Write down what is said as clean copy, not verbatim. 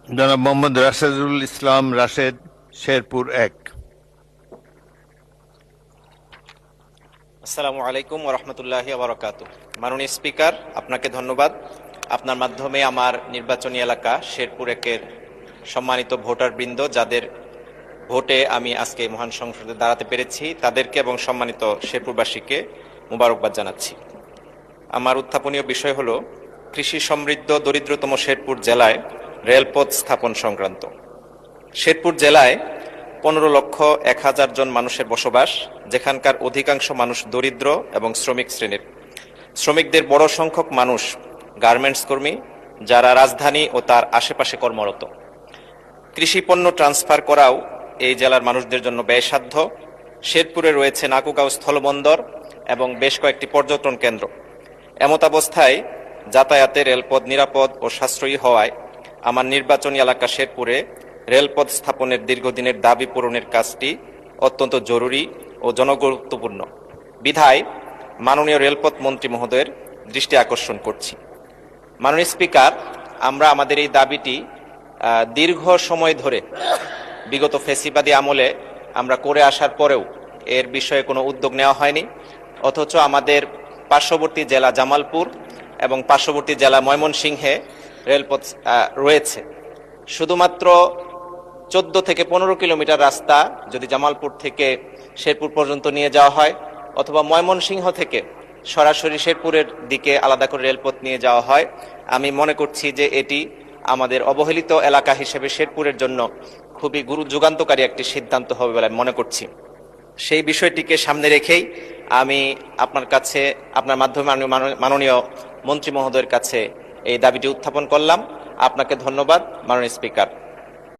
জনাব মোহাম্মদ রাশেদুল ইসলাম রাশেদ, শেরপুর ১। আসসালামু আলাইকুম ওয়া রাহমাতুল্লাহি ওয়া বারাকাতুহু। মাননীয় স্পিকার, আপনাকে ধন্যবাদ। আপনার মাধ্যমে আমার নির্বাচনী এলাকা শেরপুর একের সম্মানিত ভোটারবৃন্দ, যাদের ভোটে আমি আজকে মহান সংসদে দাঁড়াতে পেরেছি, তাদেরকে এবং সম্মানিত শেরপুরবাসীকে মোবারকবাদ জানাচ্ছি। আমার উত্থাপনীয় বিষয় হলো কৃষি সমৃদ্ধ দরিদ্রতম শেরপুর জেলায় রেলপথ স্থাপন সংক্রান্ত। শেরপুর জেলায় 15,01,000 জন মানুষের বসবাস, যেখানকার অধিকাংশ মানুষ দরিদ্র এবং শ্রমিক শ্রেণীর। শ্রমিকদের বড় সংখ্যক মানুষ গার্মেন্টস কর্মী, যারা রাজধানী ও তার আশেপাশে কর্মরত। কৃষি পণ্য ট্রান্সফার করাও এই জেলার মানুষদের জন্য ব্যয়সাধ্য। শেরপুরে রয়েছে নাকুগাঁও স্থলবন্দর এবং বেশ কয়েকটি পর্যটন কেন্দ্র। এমতাবস্থায় যাতায়াতে রেলপথ নিরাপদ ও সাশ্রয়ী হওয়ায় আমার নির্বাচনী এলাকা শেরপুরে রেলপথ স্থাপনের দীর্ঘদিনের দাবি পূরণের কাজটি অত্যন্ত জরুরি ও জনগুরুত্বপূর্ণ বিধায় মাননীয় রেলপথ মন্ত্রী মহোদয়ের দৃষ্টি আকর্ষণ করছি। মাননীয় স্পিকার, আমরা আমাদের এই দাবিটি দীর্ঘ সময় ধরে বিগত ফ্যাসিবাদী আমলে আমরা করে আসার পরেও এর বিষয়ে কোনো উদ্যোগ নেওয়া হয়নি, অথচ আমাদের পার্শ্ববর্তী জেলা জামালপুর এবং পার্শ্ববর্তী জেলা ময়মনসিংহে রেলপথ রয়েছে। শুধুমাত্র 14 থেকে 15 কিলোমিটার রাস্তা যদি জামালপুর থেকে শেরপুর পর্যন্ত নিয়ে যাওয়া হয়, অথবা ময়মনসিংহ থেকে সরাসরি শেরপুরের দিকে আলাদা করে রেলপথ নিয়ে যাওয়া হয়, আমি মনে করছি যে এটি আমাদের অবহেলিত এলাকা হিসেবে শেরপুরের জন্য খুবই যুগান্তকারী একটি সিদ্ধান্ত হবে বলে আমি মনে করছি। সেই বিষয়টিকে সামনে রেখেই আমি আপনার কাছে, আপনার মাধ্যমে মাননীয় মন্ত্রী মহোদয়ের কাছে এই দাবিটি উত্থাপন করলাম। আপনাকে ধন্যবাদ মাননীয় স্পিকার।